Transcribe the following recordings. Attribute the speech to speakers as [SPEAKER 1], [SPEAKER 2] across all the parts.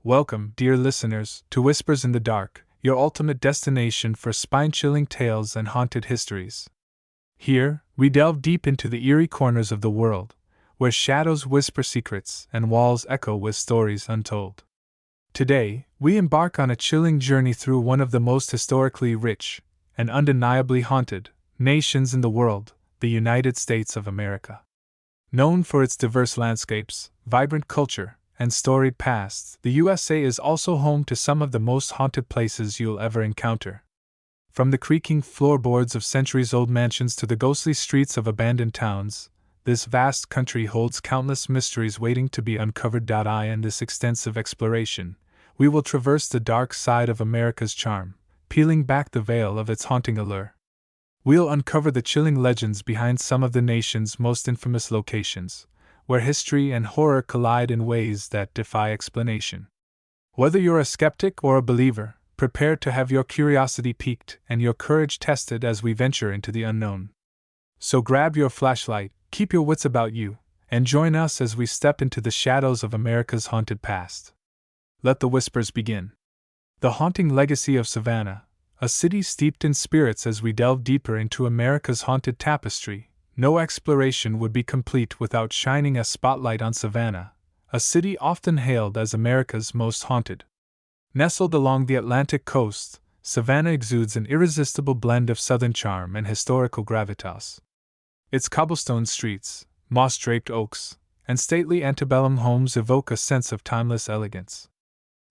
[SPEAKER 1] Welcome, dear listeners, to Whispers in the Dark, your ultimate destination for spine-chilling tales and haunted histories. Here, we delve deep into the eerie corners of the world, where shadows whisper secrets and walls echo with stories untold. Today, we embark on a chilling journey through one of the most historically rich and undeniably haunted nations in the world, the United States of America. Known for its diverse landscapes, vibrant culture, and storied past, the USA is also home to some of the most haunted places you'll ever encounter. From the creaking floorboards of centuries-old mansions to the ghostly streets of abandoned towns, this vast country holds countless mysteries waiting to be uncovered. In this extensive exploration, we will traverse the dark side of America's charm, peeling back the veil of its haunting allure. We'll uncover the chilling legends behind some of the nation's most infamous locations, where history and horror collide in ways that defy explanation. Whether you're a skeptic or a believer, prepare to have your curiosity piqued and your courage tested as we venture into the unknown. So grab your flashlight, keep your wits about you, and join us as we step into the shadows of America's haunted past. Let the whispers begin. The haunting legacy of Savannah, a city steeped in spirits. As we delve deeper into America's haunted tapestry, no exploration would be complete without shining a spotlight on Savannah, a city often hailed as America's most haunted. Nestled along the Atlantic coast, Savannah exudes an irresistible blend of southern charm and historical gravitas. Its cobblestone streets, moss-draped oaks, and stately antebellum homes evoke a sense of timeless elegance.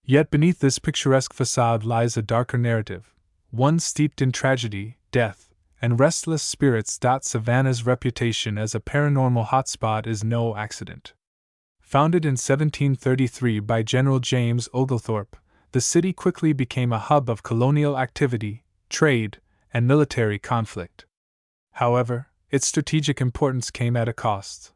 [SPEAKER 1] Yet beneath this picturesque facade lies a darker narrative, one steeped in tragedy, death, and restless spirits. Savannah's reputation as a paranormal hotspot is no accident. Founded in 1733 by General James Oglethorpe, the city quickly became a hub of colonial activity, trade, and military conflict. However, its strategic importance came at a cost.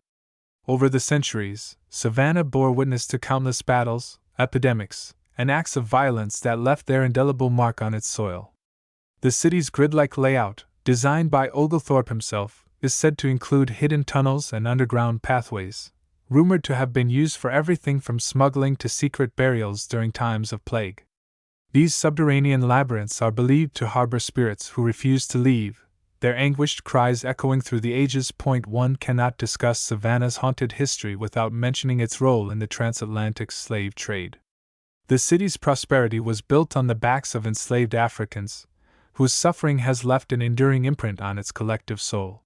[SPEAKER 1] Over the centuries, Savannah bore witness to countless battles, epidemics, and acts of violence that left their indelible mark on its soil. The city's grid-like layout, designed by Oglethorpe himself, is said to include hidden tunnels and underground pathways, rumored to have been used for everything from smuggling to secret burials during times of plague. These subterranean labyrinths are believed to harbor spirits who refuse to leave, their anguished cries echoing through the ages. One cannot discuss Savannah's haunted history without mentioning its role in the transatlantic slave trade. The city's prosperity was built on the backs of enslaved Africans, whose suffering has left an enduring imprint on its collective soul.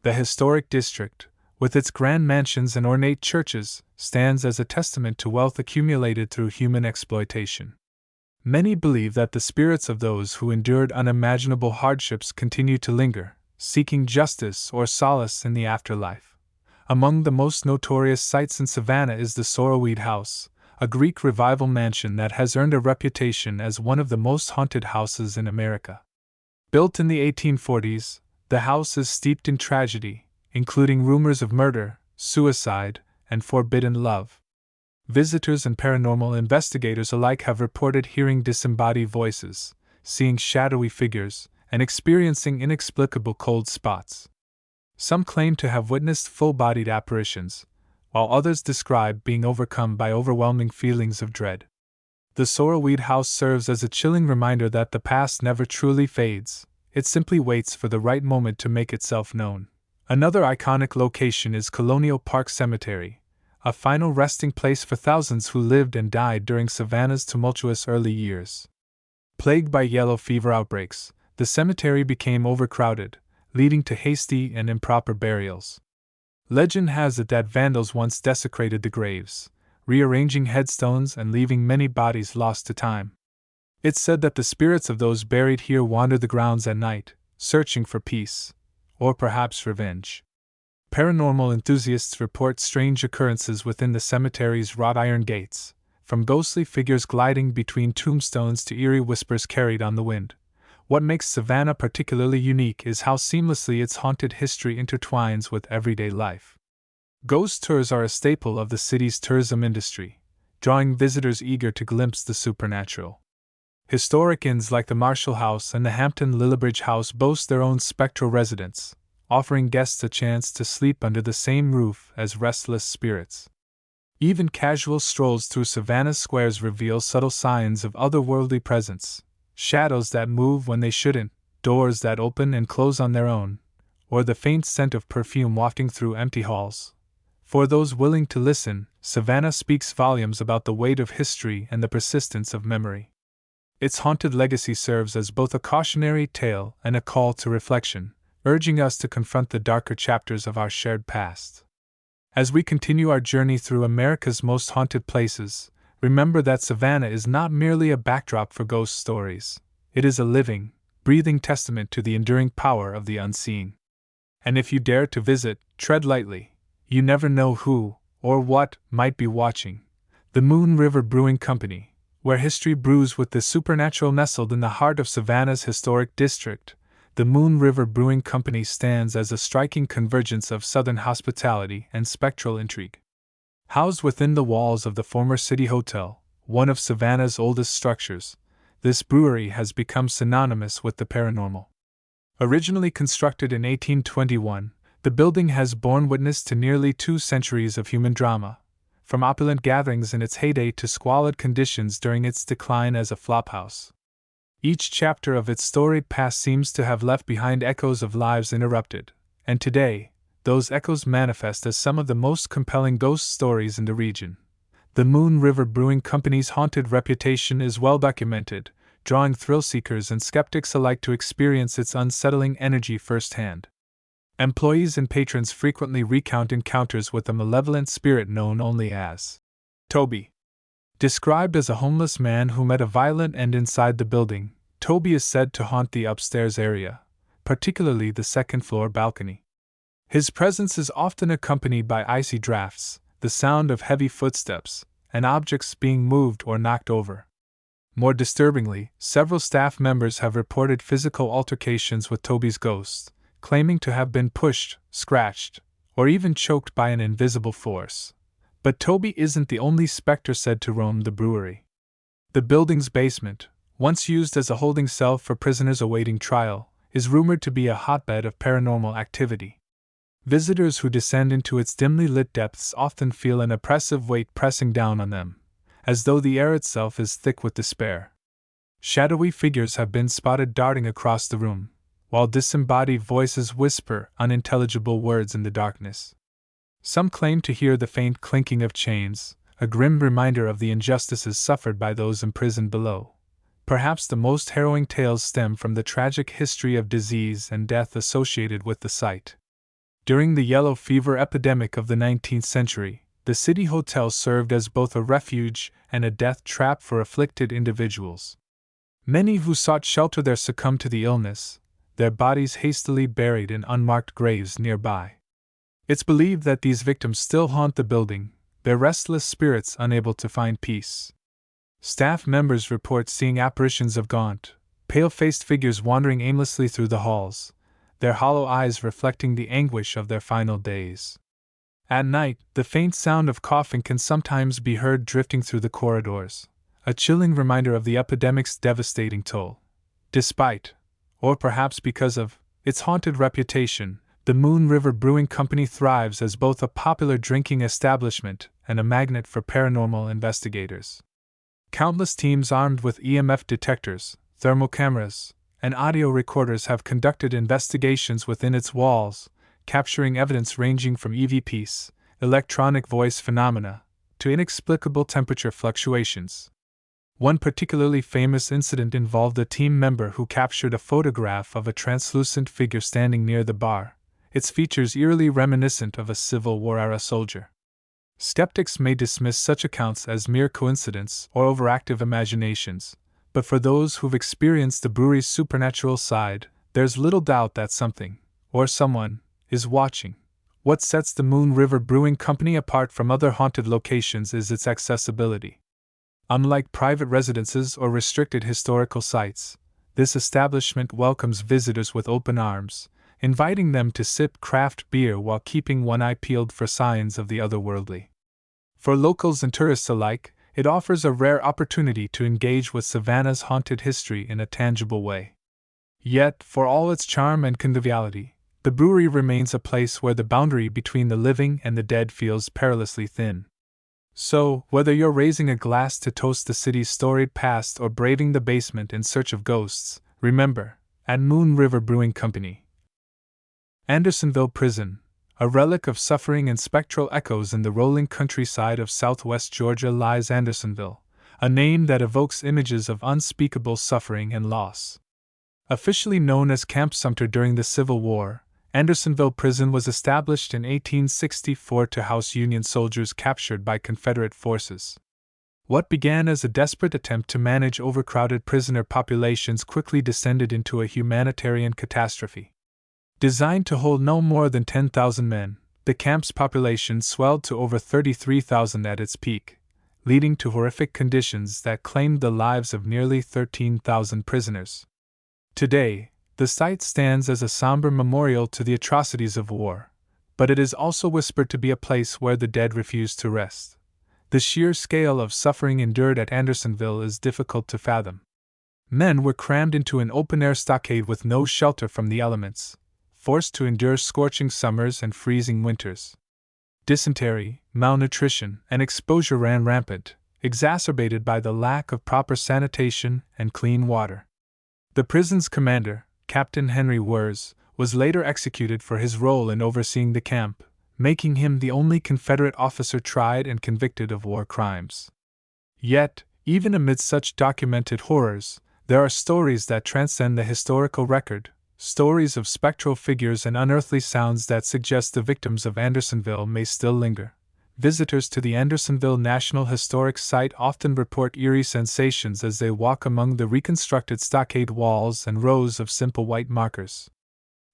[SPEAKER 1] The historic district, with its grand mansions and ornate churches, stands as a testament to wealth accumulated through human exploitation. Many believe that the spirits of those who endured unimaginable hardships continue to linger, seeking justice or solace in the afterlife. Among the most notorious sights in Savannah is the Sorrowweed House, a Greek revival mansion that has earned a reputation as one of the most haunted houses in America. Built in the 1840s, the house is steeped in tragedy, including rumors of murder, suicide, and forbidden love. Visitors and paranormal investigators alike have reported hearing disembodied voices, seeing shadowy figures, and experiencing inexplicable cold spots. Some claim to have witnessed full-bodied apparitions, while others describe being overcome by overwhelming feelings of dread. The Sorrowweed House serves as a chilling reminder that the past never truly fades, it simply waits for the right moment to make itself known. Another iconic location is Colonial Park Cemetery, a final resting place for thousands who lived and died during Savannah's tumultuous early years. Plagued by yellow fever outbreaks, the cemetery became overcrowded, leading to hasty and improper burials. Legend has it that vandals once desecrated the graves, rearranging headstones and leaving many bodies lost to time. It's said that the spirits of those buried here wander the grounds at night, searching for peace, or perhaps revenge. Paranormal enthusiasts report strange occurrences within the cemetery's wrought iron gates, from ghostly figures gliding between tombstones to eerie whispers carried on the wind. What makes Savannah particularly unique is how seamlessly its haunted history intertwines with everyday life. Ghost tours are a staple of the city's tourism industry, drawing visitors eager to glimpse the supernatural. Historic inns like the Marshall House and the Hampton Lillibridge House boast their own spectral residents, offering guests a chance to sleep under the same roof as restless spirits. Even casual strolls through Savannah's squares reveal subtle signs of otherworldly presence: shadows that move when they shouldn't, doors that open and close on their own, or the faint scent of perfume wafting through empty halls. For those willing to listen, Savannah speaks volumes about the weight of history and the persistence of memory. Its haunted legacy serves as both a cautionary tale and a call to reflection, urging us to confront the darker chapters of our shared past. As we continue our journey through America's most haunted places, remember that Savannah is not merely a backdrop for ghost stories. It is a living, breathing testament to the enduring power of the unseen. And if you dare to visit, tread lightly. You never know who, or what, might be watching. The Moon River Brewing Company, where history brews with the supernatural nestled in the heart of Savannah's historic district, the Moon River Brewing Company stands as a striking convergence of Southern hospitality and spectral intrigue. Housed within the walls of the former City Hotel, one of Savannah's oldest structures, this brewery has become synonymous with the paranormal. Originally constructed in 1821, the building has borne witness to nearly 2 centuries of human drama, from opulent gatherings in its heyday to squalid conditions during its decline as a flophouse. Each chapter of its storied past seems to have left behind echoes of lives interrupted, and today, those echoes manifest as some of the most compelling ghost stories in the region. The Moon River Brewing Company's haunted reputation is well documented, drawing thrill-seekers and skeptics alike to experience its unsettling energy firsthand. Employees and patrons frequently recount encounters with a malevolent spirit known only as Toby. Described as a homeless man who met a violent end inside the building, Toby is said to haunt the upstairs area, particularly the second-floor balcony. His presence is often accompanied by icy drafts, the sound of heavy footsteps, and objects being moved or knocked over. More disturbingly, several staff members have reported physical altercations with Toby's ghost, claiming to have been pushed, scratched, or even choked by an invisible force. But Toby isn't the only specter said to roam the brewery. The building's basement, once used as a holding cell for prisoners awaiting trial, is rumored to be a hotbed of paranormal activity. Visitors who descend into its dimly lit depths often feel an oppressive weight pressing down on them, as though the air itself is thick with despair. Shadowy figures have been spotted darting across the room, while disembodied voices whisper unintelligible words in the darkness. Some claim to hear the faint clinking of chains, a grim reminder of the injustices suffered by those imprisoned below. Perhaps the most harrowing tales stem from the tragic history of disease and death associated with the site. During the yellow fever epidemic of the 19th century, the City Hotel served as both a refuge and a death trap for afflicted individuals. Many who sought shelter there succumbed to the illness, their bodies hastily buried in unmarked graves nearby. It's believed that these victims still haunt the building, their restless spirits unable to find peace. Staff members report seeing apparitions of gaunt, pale-faced figures wandering aimlessly through the halls, their hollow eyes reflecting the anguish of their final days. At night, the faint sound of coughing can sometimes be heard drifting through the corridors, a chilling reminder of the epidemic's devastating toll. Despite, or perhaps because of, its haunted reputation, the Moon River Brewing Company thrives as both a popular drinking establishment and a magnet for paranormal investigators. Countless teams armed with EMF detectors, thermal cameras, and audio recorders have conducted investigations within its walls, capturing evidence ranging from EVPs, electronic voice phenomena, to inexplicable temperature fluctuations. One particularly famous incident involved a team member who captured a photograph of a translucent figure standing near the bar, its features eerily reminiscent of a Civil War-era soldier. Skeptics may dismiss such accounts as mere coincidence or overactive imaginations, but for those who've experienced the brewery's supernatural side, there's little doubt that something, or someone, is watching. What sets the Moon River Brewing Company apart from other haunted locations is its accessibility. Unlike private residences or restricted historical sites, this establishment welcomes visitors with open arms, inviting them to sip craft beer while keeping one eye peeled for signs of the otherworldly. For locals and tourists alike, it offers a rare opportunity to engage with Savannah's haunted history in a tangible way. Yet, for all its charm and conviviality, the brewery remains a place where the boundary between the living and the dead feels perilously thin. So, whether you're raising a glass to toast the city's storied past or braving the basement in search of ghosts, remember, at Moon River Brewing Company. Andersonville Prison, a relic of suffering and spectral echoes in the rolling countryside of southwest Georgia, lies Andersonville, a name that evokes images of unspeakable suffering and loss. Officially known as Camp Sumter during the Civil War, Andersonville Prison was established in 1864 to house Union soldiers captured by Confederate forces. What began as a desperate attempt to manage overcrowded prisoner populations quickly descended into a humanitarian catastrophe. Designed to hold no more than 10,000 men, the camp's population swelled to over 33,000 at its peak, leading to horrific conditions that claimed the lives of nearly 13,000 prisoners. Today, the site stands as a somber memorial to the atrocities of war, but it is also whispered to be a place where the dead refuse to rest. The sheer scale of suffering endured at Andersonville is difficult to fathom. Men were crammed into an open-air stockade with no shelter from the elements, forced to endure scorching summers and freezing winters. Dysentery, malnutrition, and exposure ran rampant, exacerbated by the lack of proper sanitation and clean water. The prison's commander, Captain Henry Wurz, was later executed for his role in overseeing the camp, making him the only Confederate officer tried and convicted of war crimes. Yet, even amid such documented horrors, there are stories that transcend the historical record, stories of spectral figures and unearthly sounds that suggest the victims of Andersonville may still linger. Visitors to the Andersonville National Historic Site often report eerie sensations as they walk among the reconstructed stockade walls and rows of simple white markers.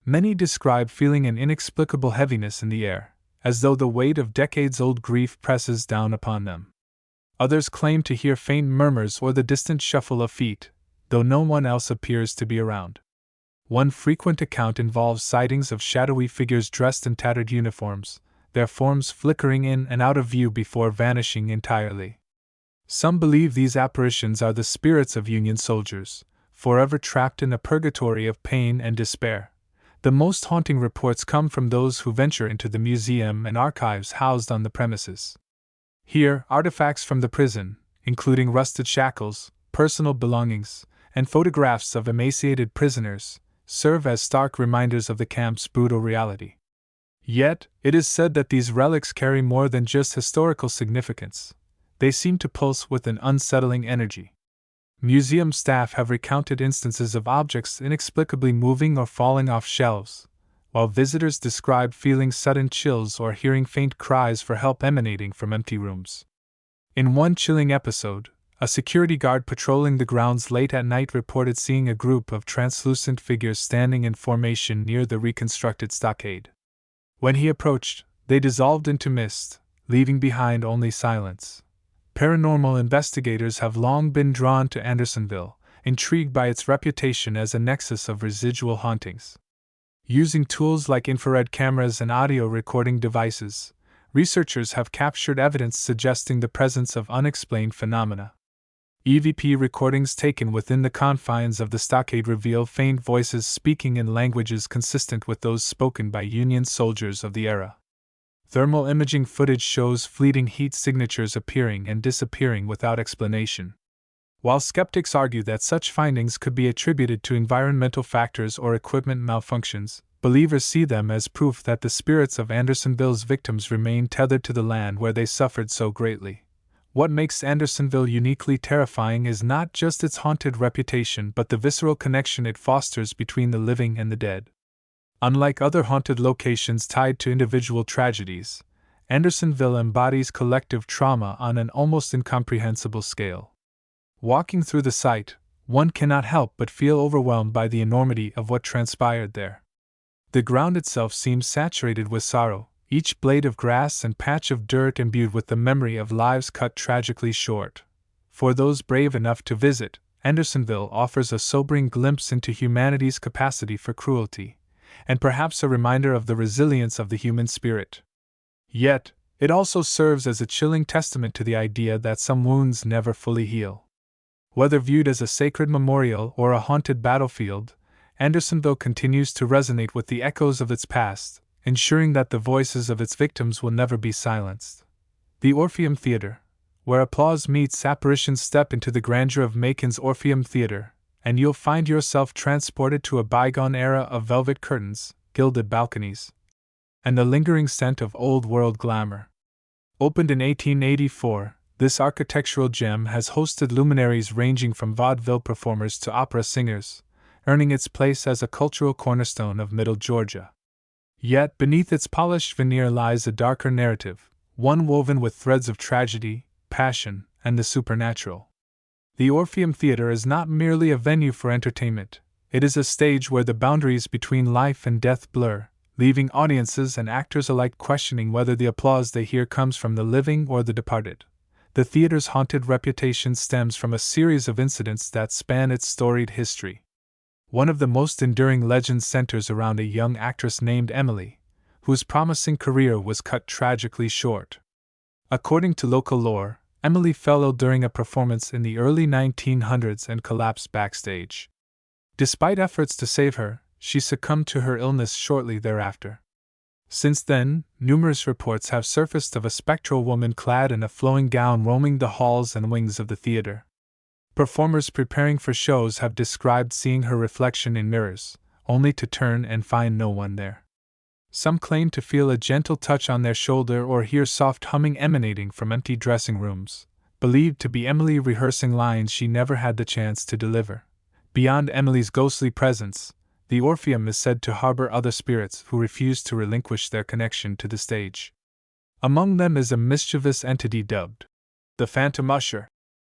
[SPEAKER 1] Many describe feeling an inexplicable heaviness in the air, as though the weight of decades-old grief presses down upon them. Others claim to hear faint murmurs or the distant shuffle of feet, though no one else appears to be around. One frequent account involves sightings of shadowy figures dressed in tattered uniforms, their forms flickering in and out of view before vanishing entirely. Some believe these apparitions are the spirits of Union soldiers, forever trapped in a purgatory of pain and despair. The most haunting reports come from those who venture into the museum and archives housed on the premises. Here, artifacts from the prison, including rusted shackles, personal belongings, and photographs of emaciated prisoners, serve as stark reminders of the camp's brutal reality. Yet, it is said that these relics carry more than just historical significance. They seem to pulse with an unsettling energy. Museum staff have recounted instances of objects inexplicably moving or falling off shelves, while visitors describe feeling sudden chills or hearing faint cries for help emanating from empty rooms. In one chilling episode, a security guard patrolling the grounds late at night reported seeing a group of translucent figures standing in formation near the reconstructed stockade. When he approached, they dissolved into mist, leaving behind only silence. Paranormal investigators have long been drawn to Andersonville, intrigued by its reputation as a nexus of residual hauntings. Using tools like infrared cameras and audio recording devices, researchers have captured evidence suggesting the presence of unexplained phenomena. EVP recordings taken within the confines of the stockade reveal faint voices speaking in languages consistent with those spoken by Union soldiers of the era. Thermal imaging footage shows fleeting heat signatures appearing and disappearing without explanation. While skeptics argue that such findings could be attributed to environmental factors or equipment malfunctions, believers see them as proof that the spirits of Andersonville's victims remain tethered to the land where they suffered so greatly. What makes Andersonville uniquely terrifying is not just its haunted reputation but the visceral connection it fosters between the living and the dead. Unlike other haunted locations tied to individual tragedies, Andersonville embodies collective trauma on an almost incomprehensible scale. Walking through the site, one cannot help but feel overwhelmed by the enormity of what transpired there. The ground itself seems saturated with sorrow, each blade of grass and patch of dirt imbued with the memory of lives cut tragically short. For those brave enough to visit, Andersonville offers a sobering glimpse into humanity's capacity for cruelty, and perhaps a reminder of the resilience of the human spirit. Yet, it also serves as a chilling testament to the idea that some wounds never fully heal. Whether viewed as a sacred memorial or a haunted battlefield, Andersonville continues to resonate with the echoes of its past, ensuring that the voices of its victims will never be silenced. The Orpheum Theater. Where applause meets apparition, step into the grandeur of Macon's Orpheum Theater, and you'll find yourself transported to a bygone era of velvet curtains, gilded balconies, and the lingering scent of old-world glamour. Opened in 1884, this architectural gem has hosted luminaries ranging from vaudeville performers to opera singers, earning its place as a cultural cornerstone of Middle Georgia. Yet beneath its polished veneer lies a darker narrative, one woven with threads of tragedy, passion, and the supernatural. The Orpheum Theater is not merely a venue for entertainment, it is a stage where the boundaries between life and death blur, leaving audiences and actors alike questioning whether the applause they hear comes from the living or the departed. The theater's haunted reputation stems from a series of incidents that span its storied history. One of the most enduring legends centers around a young actress named Emily, whose promising career was cut tragically short. According to local lore, Emily fell ill during a performance in the early 1900s and collapsed backstage. Despite efforts to save her, she succumbed to her illness shortly thereafter. Since then, numerous reports have surfaced of a spectral woman clad in a flowing gown roaming the halls and wings of the theater. Performers preparing for shows have described seeing her reflection in mirrors, only to turn and find no one there. Some claim to feel a gentle touch on their shoulder or hear soft humming emanating from empty dressing rooms, believed to be Emily rehearsing lines she never had the chance to deliver. Beyond Emily's ghostly presence, the Orpheum is said to harbor other spirits who refuse to relinquish their connection to the stage. Among them is a mischievous entity dubbed the Phantom Usher,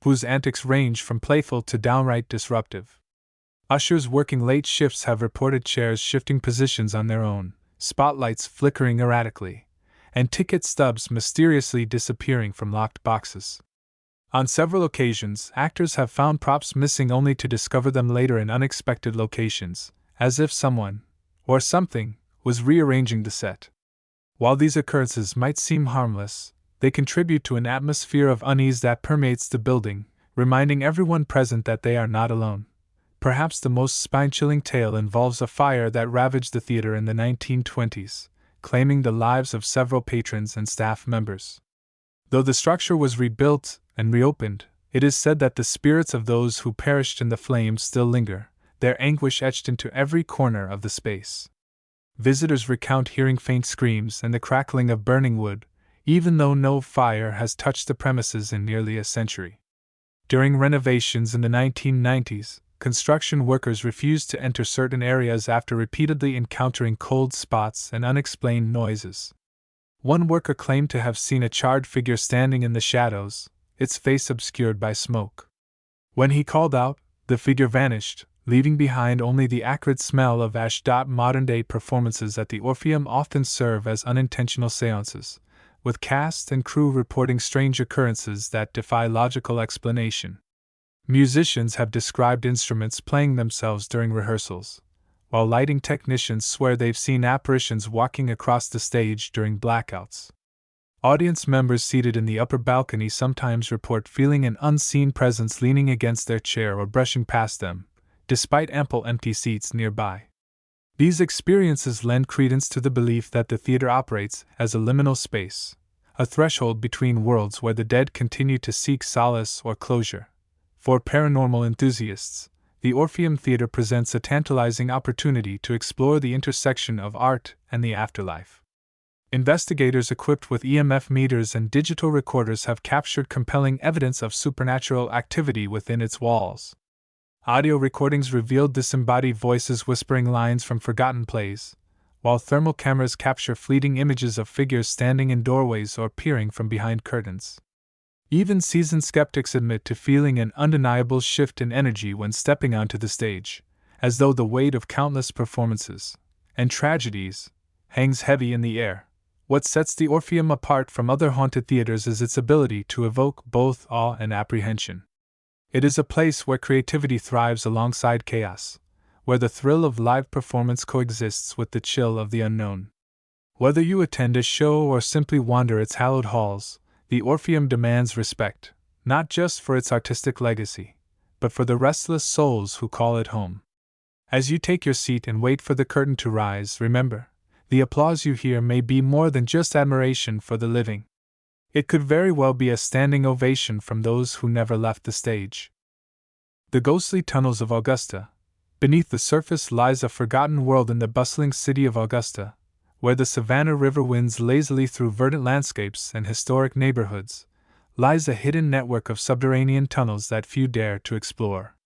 [SPEAKER 1] whose antics range from playful to downright disruptive. Ushers working late shifts have reported chairs shifting positions on their own, spotlights flickering erratically, and ticket stubs mysteriously disappearing from locked boxes. On several occasions, actors have found props missing only to discover them later in unexpected locations, as if someone, or something, was rearranging the set. While these occurrences might seem harmless, they contribute to an atmosphere of unease that permeates the building, reminding everyone present that they are not alone. Perhaps the most spine-chilling tale involves a fire that ravaged the theater in the 1920s, claiming the lives of several patrons and staff members. Though the structure was rebuilt and reopened, it is said that the spirits of those who perished in the flames still linger, their anguish etched into every corner of the space. Visitors recount hearing faint screams and the crackling of burning wood, even though no fire has touched the premises in nearly a century. During renovations in the 1990s, construction workers refused to enter certain areas after repeatedly encountering cold spots and unexplained noises. One worker claimed to have seen a charred figure standing in the shadows, its face obscured by smoke. When he called out, the figure vanished, leaving behind only the acrid smell of ash. Modern-day performances at the Orpheum often serve as unintentional seances, with cast and crew reporting strange occurrences that defy logical explanation. Musicians have described instruments playing themselves during rehearsals, while lighting technicians swear they've seen apparitions walking across the stage during blackouts. Audience members seated in the upper balcony sometimes report feeling an unseen presence leaning against their chair or brushing past them, despite ample empty seats nearby. These experiences lend credence to the belief that the theater operates as a liminal space, a threshold between worlds where the dead continue to seek solace or closure. For paranormal enthusiasts, the Orpheum Theater presents a tantalizing opportunity to explore the intersection of art and the afterlife. Investigators equipped with EMF meters and digital recorders have captured compelling evidence of supernatural activity within its walls. Audio recordings revealed disembodied voices whispering lines from forgotten plays, while thermal cameras capture fleeting images of figures standing in doorways or peering from behind curtains. Even seasoned skeptics admit to feeling an undeniable shift in energy when stepping onto the stage, as though the weight of countless performances and tragedies hangs heavy in the air. What sets the Orpheum apart from other haunted theaters is its ability to evoke both awe and apprehension. It is a place where creativity thrives alongside chaos, where the thrill of live performance coexists with the chill of the unknown. Whether you attend a show or simply wander its hallowed halls, the Orpheum demands respect, not just for its artistic legacy, but for the restless souls who call it home. As you take your seat and wait for the curtain to rise, remember, the applause you hear may be more than just admiration for the living. It could very well be a standing ovation from those who never left the stage. The ghostly tunnels of Augusta. Beneath the surface lies a forgotten world in the bustling city of Augusta, where the Savannah River winds lazily through verdant landscapes and historic neighborhoods, lies a hidden network of subterranean tunnels that few dare to explore.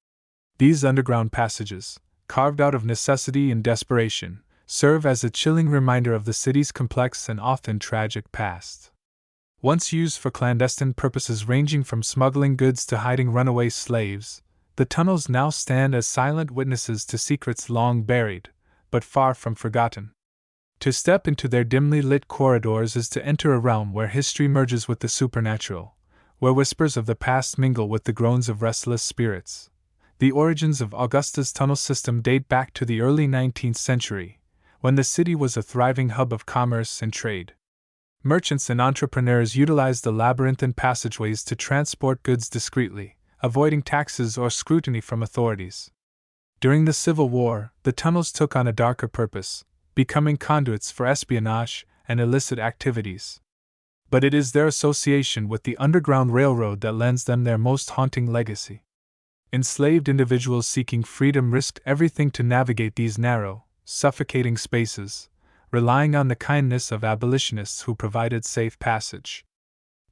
[SPEAKER 1] These underground passages, carved out of necessity and desperation, serve as a chilling reminder of the city's complex and often tragic past. Once used for clandestine purposes ranging from smuggling goods to hiding runaway slaves, the tunnels now stand as silent witnesses to secrets long buried, but far from forgotten. To step into their dimly lit corridors is to enter a realm where history merges with the supernatural, where whispers of the past mingle with the groans of restless spirits. The origins of Augusta's tunnel system date back to the early 19th century, when the city was a thriving hub of commerce and trade. Merchants and entrepreneurs utilized the labyrinthine passageways to transport goods discreetly, avoiding taxes or scrutiny from authorities. During the Civil War, the tunnels took on a darker purpose, becoming conduits for espionage and illicit activities. But it is their association with the Underground Railroad that lends them their most haunting legacy. Enslaved individuals seeking freedom risked everything to navigate these narrow, suffocating spaces, relying on the kindness of abolitionists who provided safe passage.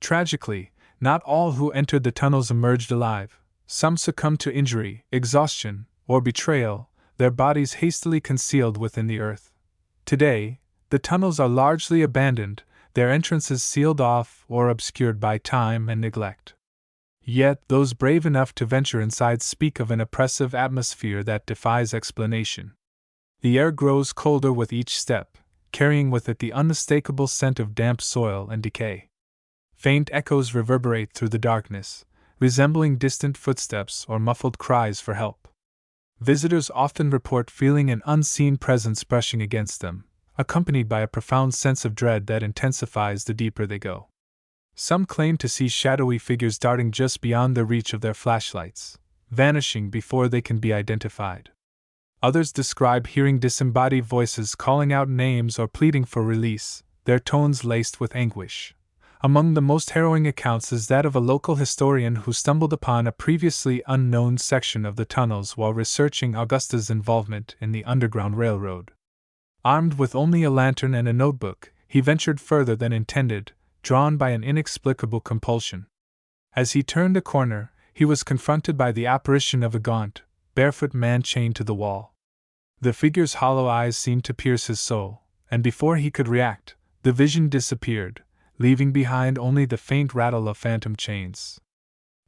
[SPEAKER 1] Tragically, not all who entered the tunnels emerged alive. Some succumbed to injury, exhaustion, or betrayal, their bodies hastily concealed within the earth. Today, the tunnels are largely abandoned, their entrances sealed off or obscured by time and neglect. Yet, those brave enough to venture inside speak of an oppressive atmosphere that defies explanation. The air grows colder with each step, carrying with it the unmistakable scent of damp soil and decay. Faint echoes reverberate through the darkness, resembling distant footsteps or muffled cries for help. Visitors often report feeling an unseen presence brushing against them, accompanied by a profound sense of dread that intensifies the deeper they go. Some claim to see shadowy figures darting just beyond the reach of their flashlights, vanishing before they can be identified. Others describe hearing disembodied voices calling out names or pleading for release, their tones laced with anguish. Among the most harrowing accounts is that of a local historian who stumbled upon a previously unknown section of the tunnels while researching Augusta's involvement in the Underground Railroad. Armed with only a lantern and a notebook, he ventured further than intended, drawn by an inexplicable compulsion. As he turned a corner, he was confronted by the apparition of a gaunt, barefoot man chained to the wall. The figure's hollow eyes seemed to pierce his soul, and before he could react, the vision disappeared, leaving behind only the faint rattle of phantom chains.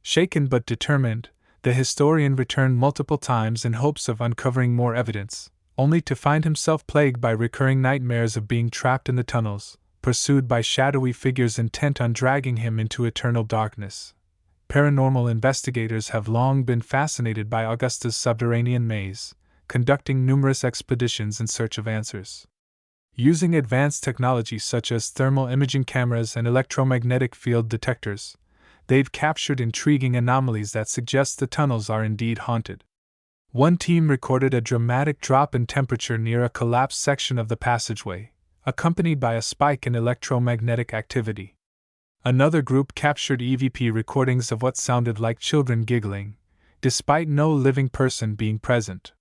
[SPEAKER 1] Shaken but determined, the historian returned multiple times in hopes of uncovering more evidence, only to find himself plagued by recurring nightmares of being trapped in the tunnels, pursued by shadowy figures intent on dragging him into eternal darkness. Paranormal investigators have long been fascinated by Augusta's subterranean maze, conducting numerous expeditions in search of answers. Using advanced technology such as thermal imaging cameras and electromagnetic field detectors, they've captured intriguing anomalies that suggest the tunnels are indeed haunted. One team recorded a dramatic drop in temperature near a collapsed section of the passageway, accompanied by a spike in electromagnetic activity. Another group captured EVP recordings of what sounded like children giggling, despite no living person being present.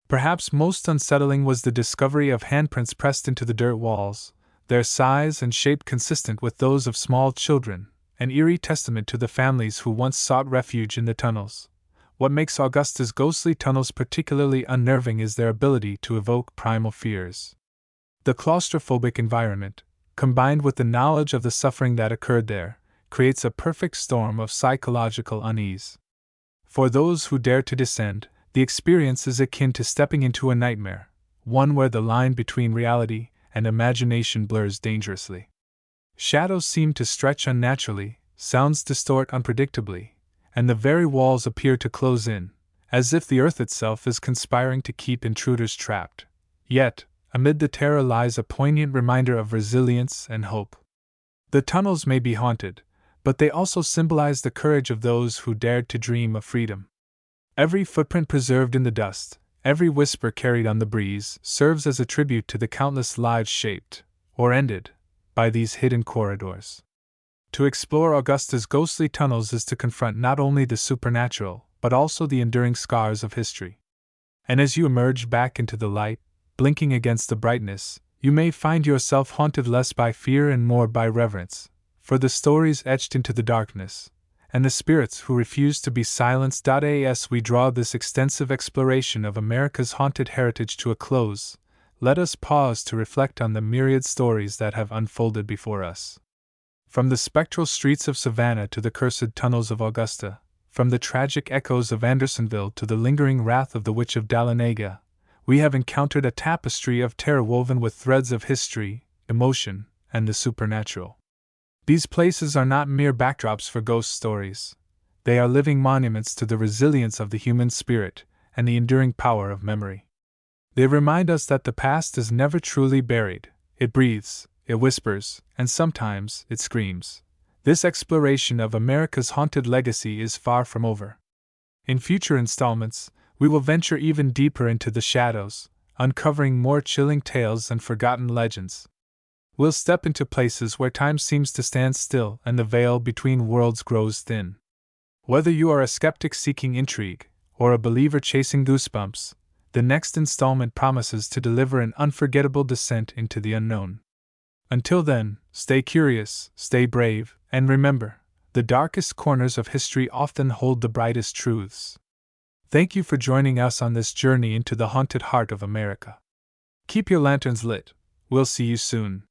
[SPEAKER 1] Perhaps most unsettling was the discovery of handprints pressed into the dirt walls, their size and shape consistent with those of small children, an eerie testament to the families who once sought refuge in the tunnels. What makes Augusta's ghostly tunnels particularly unnerving is their ability to evoke primal fears. The claustrophobic environment, combined with the knowledge of the suffering that occurred there, creates a perfect storm of psychological unease. For those who dare to descend, the experience is akin to stepping into a nightmare, one where the line between reality and imagination blurs dangerously. Shadows seem to stretch unnaturally, sounds distort unpredictably, and the very walls appear to close in, as if the earth itself is conspiring to keep intruders trapped. Yet, amid the terror lies a poignant reminder of resilience and hope. The tunnels may be haunted, but they also symbolize the courage of those who dared to dream of freedom. Every footprint preserved in the dust, every whisper carried on the breeze, serves as a tribute to the countless lives shaped, or ended, by these hidden corridors. To explore Augusta's ghostly tunnels is to confront not only the supernatural, but also the enduring scars of history. And as you emerge back into the light, blinking against the brightness, you may find yourself haunted less by fear and more by reverence, for the stories etched into the darkness, and the spirits who refuse to be silenced. As we draw this extensive exploration of America's haunted heritage to a close, let us pause to reflect on the myriad stories that have unfolded before us. From the spectral streets of Savannah to the cursed tunnels of Augusta, from the tragic echoes of Andersonville to the lingering wrath of the Witch of Dahlonega, we have encountered a tapestry of terror woven with threads of history, emotion, and the supernatural. These places are not mere backdrops for ghost stories. They are living monuments to the resilience of the human spirit and the enduring power of memory. They remind us that the past is never truly buried. It breathes, it whispers, and sometimes it screams. This exploration of America's haunted legacy is far from over. In future installments, we will venture even deeper into the shadows, uncovering more chilling tales and forgotten legends. We'll step into places where time seems to stand still and the veil between worlds grows thin. Whether you are a skeptic seeking intrigue, or a believer chasing goosebumps, the next installment promises to deliver an unforgettable descent into the unknown. Until then, stay curious, stay brave, and remember, the darkest corners of history often hold the brightest truths. Thank you for joining us on this journey into the haunted heart of America. Keep your lanterns lit. We'll see you soon.